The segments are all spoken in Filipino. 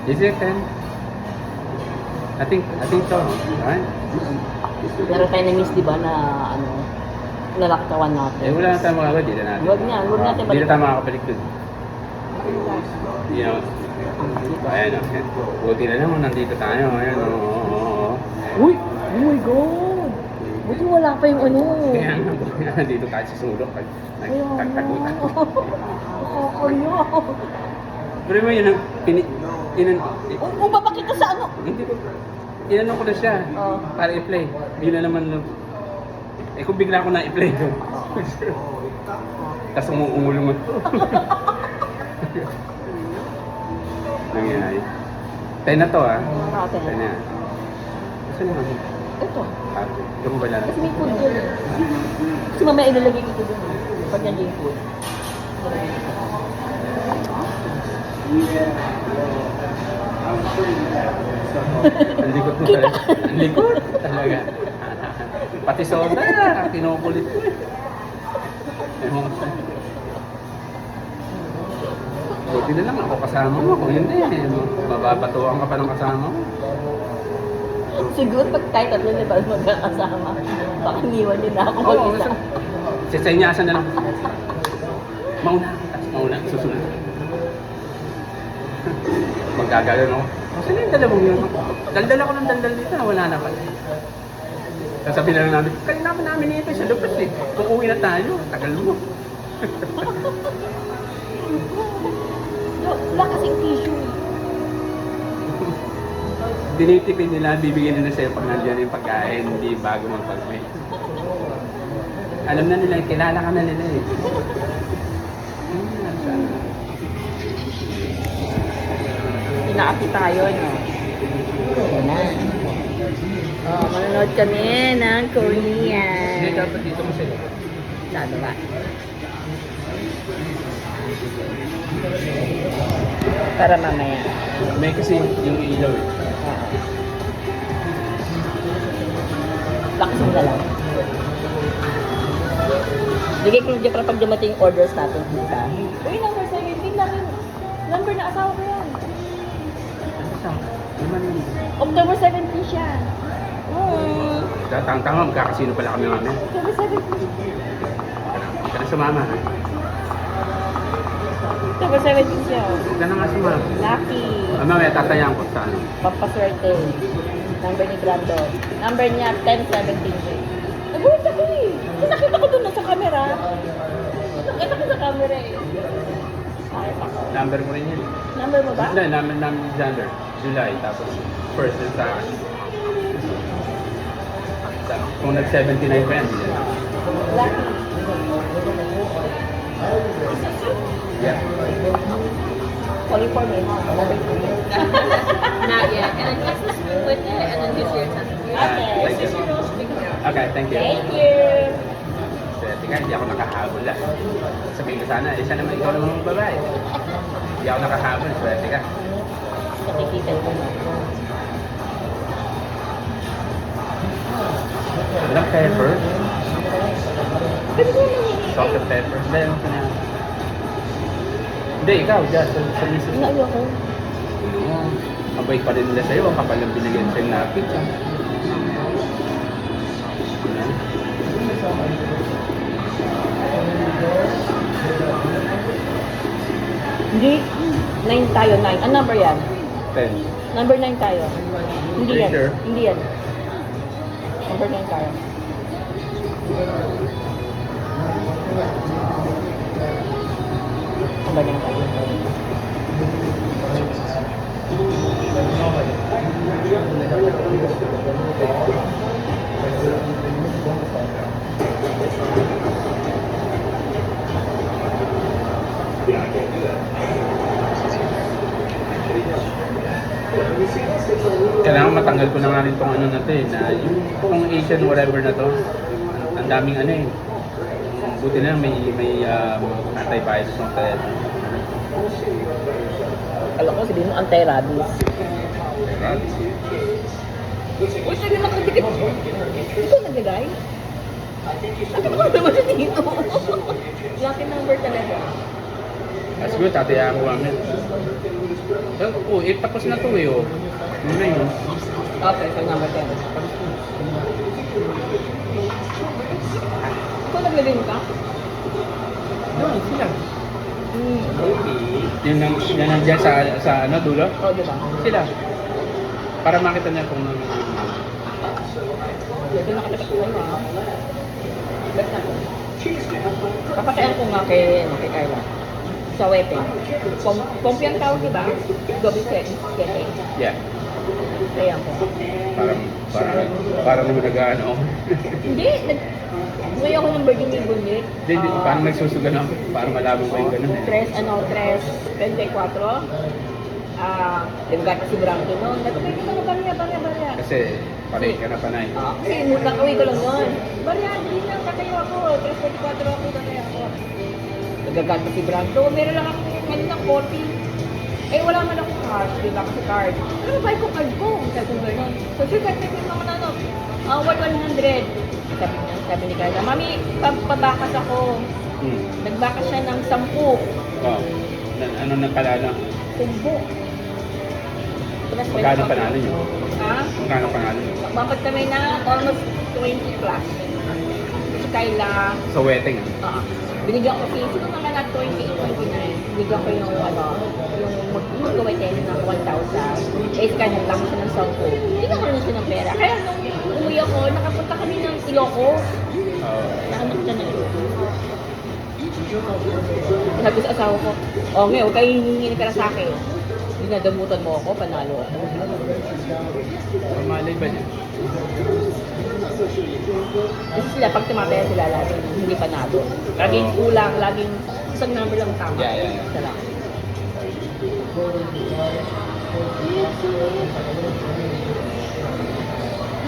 Is it 10? I think so. Right? Meron tayo na-miss, di ba, na ano, nalaktawan natin. Eh, wala na tayo magagawa. Di na natin. Huwag natin Di na tayo makakabalik dun. You know? Dito. Ayan, okay. Buti na lang, nandito tayo. Ayan, oo. Uy! Oh my God! Buti wala pa yung ano. Kaya nga, nandito tayo sa sulok. Nagtagtagutan. Nakakaya. Pero mo yun ang Kung babakit ka sa ano? hindi ko, inano ko na siya Oo. para i-play. Bigla naman, eh kung bigla ko na i-play ko. Tapos umulungan ko. Nangyayari. 10 na to ah. Okay. 10 na. Gusto naman. Ito. Ito mo ba lang? Kasi may food dun. Kasi mamaya ilalagay ko dun. Pag nandiyan yung food. Ang likot mo talaga. Ang likot talaga. Pati soda, kinukulit ko eh. Ewan ko. Buti na lang ako kasama mo. Kung hindi, mababatuan ka pa ng kasama mo. Siguro pag tayo tatlo na ba magkakasama, baka niwan din ako Oo, mag-isa. sisenyasan na lang. Mauna ako, tapos mauna, susunod. Magagalaw ako. Saan yung dalawang yun? Daldal ako ng daldal dito, wala na pala. Sasabihin na lang namin, kanina pa namin ito sa lupos eh. Kung uwi na tayo, tagal mo. Wala kasing tissue. Dinitipid nila, bibigyan nila sa'yo pag nandiyan yung pagkain, hindi bago magpag-may. Alam na nila, kilala ka na nila eh. Inaapi tayo, no? Ayan na. Oh, manonood kami ng Hindi, Korean. dapat dito mo sila. Lalo ba? Para mamaya. May kasi yung ilaw eh. Lakas mo na lang. Bigay ko dyan para pag dumating yung orders natin, kita. Uy, number 17 namin. Number na asawa ko yan. Ano sa? Naman yun. October 17 siya. Tanga, magkakasino pala kami namin. October 17. Huwag ka na sumama ha. October 17 siya. Huwag ka na nga sumama. Lucky. Mamaya tatayaan ko sa ano. Pampaswerte. Number ni Brando. Number niya, 1017. Nagulat ako eh. Kasi nakita ko doon sa camera. Nakita ko sa camera eh. Ayos ako. Number mo rin yun. Number mo ba? Hindi, number ni Xander. July, tapos first din sa akin. Kung nag-79 pa yan, hindi yan. Lucky. Yeah. Calling for me. Number 2. Not yet. And then let's just with it and then just your time. Okay. Thank you. Okay, thank you. Thank you. Swerte ka, hindi ako nakahabol ah. Sabihin ko sana, isa naman ikaw naman ang babae. Hindi ako nakahabol, swerte ka. Nakikita ko na. Walang pepper. Salt and pepper. Hindi, ano ka na. Hindi, ikaw, dyan, sa misis. Inayo ko. Mabait pa rin nila sa'yo, ang kapal ng binigyan sa'yo na pizza. Hindi. 9 tayo, 9. Ano number yan? 10. Number 9 tayo. Hindi yan. Sure. Hindi yan. Number 9 tayo. Number 9 tayo. Kailangan matanggal ko na nga rin tong ano na to eh, na yung Asian whatever na to. Ang daming ano eh. Buti na lang may anti-virus ng tayo. Alam ko, sabihin mo anti-rabies. Uy, sabi nakadikit. Ito naglagay? Ano ba naman siya dito? Lucky number talaga. That's good, tatayaan ko kami. Oo, tapos na to eh, oh. Yun na yun. Okay, so number 10. Ikaw naglilin ka? Yun, sila. Hmm. Yun nandiyan sa ano, dulo? Oo, diba? Sila. Para makita niya kung ano. Ito nakatapat ko sa'yo, ha? Bet na. Papatayan ko nga kay Carla. Sa wedding. Pompi ang tawag, diba? Double setting. Yeah. Ayan ko. Parang naman nag-ano. Hindi, umuwi ako ng Virgin May Bunit. Hindi, parang nagsusugan ako. Parang malabo pa yung ganun eh. 24. Nagagata si Branco noon. Nagagata ka na barya. Kasi pare ka na panay. Kasi mutang uwi ko lang noon. Barya, hindi lang, katayo ako. 3.24 ako, katayo ako. Nagagata si Branco. Meron lang ako ngayon ng 40. Eh, wala man akong card, di ba? Kasi card. Ano ba ko card ko? Sabi ko gano'n. So, sure, card na yung mga ano. 100. Sabi ni Carla, Mami, pabakas ako. Nagbakas siya ng 10. Oh. Ano na pala na? Tumbo. Magkano panalo nyo? Ha? Magkano panalo nyo? Magbabad kami na almost 20 plus. Si Carla, Sa wedding. binigyan ko sino naman na 28, 29. Binigyan ko yung yung gawin tayo ng 1,000. Eh, si Carla, nagbakas siya ng 10. Binigyan ko rin siya ng pera. Kaya nung umuwi ako, nakapunta kami ng Ilocos. Nakapunta siya ng Ilocos. Sabi sa asawa ko, ngayon, huwag kayo hihingi ng pera sa akin. Dinadamutan mo ako, panalo ako. Malay ba niya? Kasi sila, pag tumataya sila, laging hindi panalo. Laging kulang, laging isang number lang tama. Yeah. Isa lang.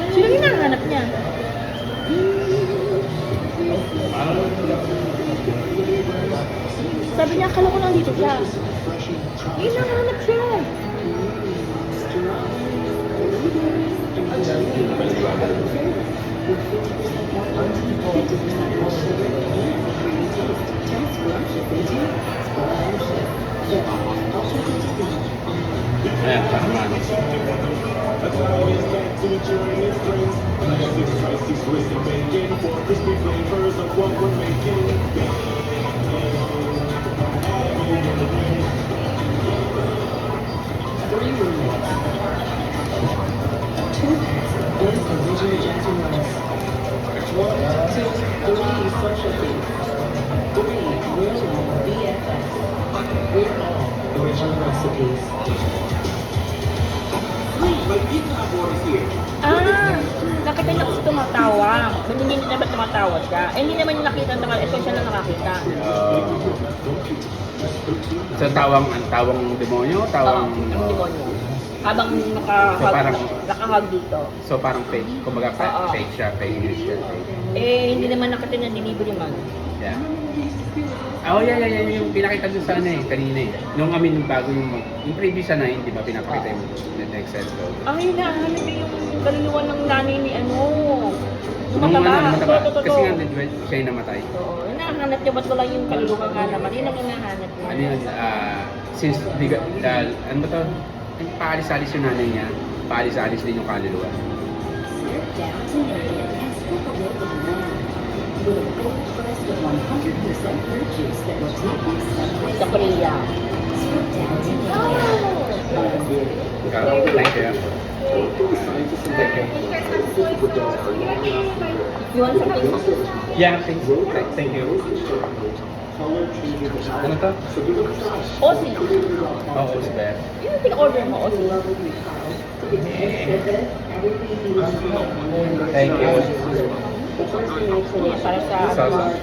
Sino yung hinahanap niya? Sabi niya, akala ko nandito siya. Hinahanap siya. Ayan, tama. Nakita niya kasi tumatawa. Hindi niya dapat tumatawa siya. Eh, hindi naman niya nakita naman. Ito siya na nakakita. Sa tawang demonyo, tawang... Ang demonyo. Habang So, parang- nakahag dito. So parang fake, kumbaga fake siya, fake news siya. Eh, hindi naman nakita niya delivery man. Yeah. Yeah. Yung pinakita doon sa ano eh, kanina eh. Nung bago yung previous na hindi ba pinapakita yung Excel ko. Ay, nahanap niya yung kaluluwa ng nanay ni ano. Nung mataba. Totoo. Kasi nga, siya yung namatay. Oo, hinahanap niya, ba't wala yung kaluluwa nga naman? Yun ang hinahanap niya. Ano yun, since, ano ba to? Paalis-alis yung nanay niya, paalis-alis din yung kaluluwa. Sa Korea. Thank you. You want something? Yeah, thank you. Ano to? Aussie. Oo, sir. Yun yung pin-order mo, Aussie. Thank you. Yan, para sa Sauce.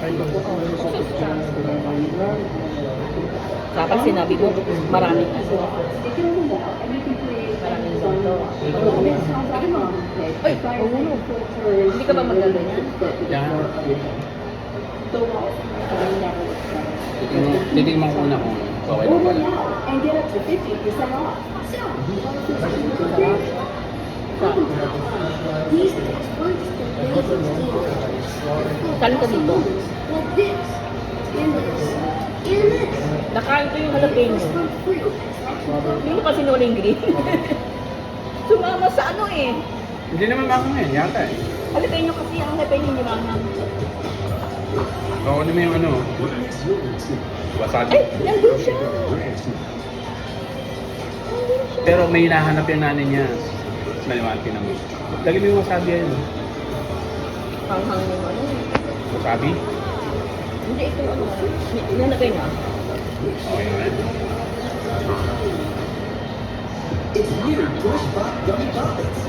Kapag sinabi mo, maraming ano. Maraming ganito. Ay, mahulog. Hindi ka ba magagawin yan? Yeah. Titignan ko na kung okay na pala. And get up to 50% off. These experts Kaling ka dito. well, this and this Nakain ko yung jalapeno. Hindi mo kasi nuling green. Sumama sa ano eh. Hindi naman makang yan, yata eh. Jalapeno kasi ang jalapeno ni Mama. Oo, ano mo yung ano? Wasabi. Eh, nandun siya. Pero may hinahanap yung nanay niya. Maliwanti naman. Lagi mo yung wasabi yan. Panghang yung ano. Wasabi? Hindi ito ano. Nalagay na. Okay naman. It's new Fresh Pop Gummy Toppings.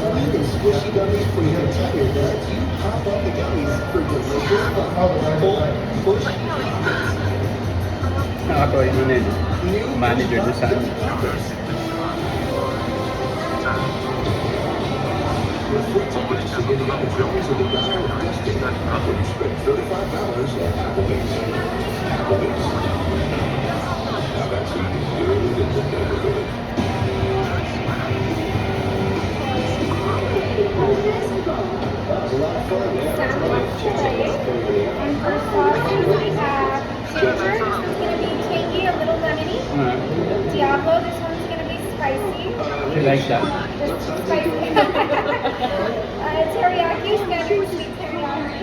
Sweet and squishy gummies for your entire gut. You pop up the gummies for delicious pop. Push. Nakatawa yun nun eh. Manager doon sa ano. And for sausage, we have ginger. This one's going to be tangy, a little lemony. Diablo, this one's going to be spicy. You like that? Just spicy. Teriyaki, standard sweet teriyaki.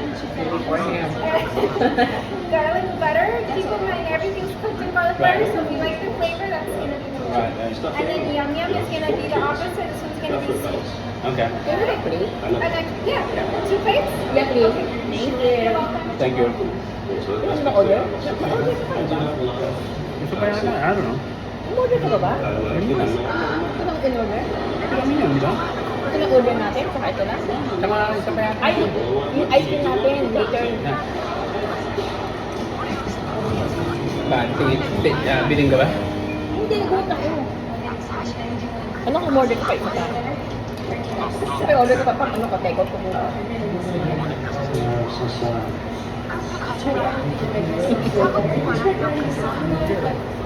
Garlic butter. Keep in mind everything's cooked in garlic butter, so if you like the flavor, that's going to be the one. And then yum yum is going to be the opposite. This one's going to be sweet. Okay. Can I plate? And then, yeah, 2 plates. Yeah, please. Thank you. You're welcome. Thank you. Ano ba order? Order ka ba? Gusto pa yata? I don't know. Order ka ba ba? Hindi ba? Anong in-order? Kami yun, di ba? Ito na order natin, saka ito na. Saka isa pa yata. Ay, yung ice cream natin, later. Biling ka ba? Hindi, nagulat ako. Ano kung order ka pa isa pa? Sabi, order ka pa pa, ano ka, take out ko muna.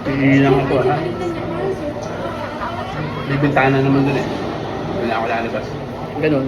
Hindi lang ako ha. May bintana naman dun eh. Wala ako lalabas. Ganun.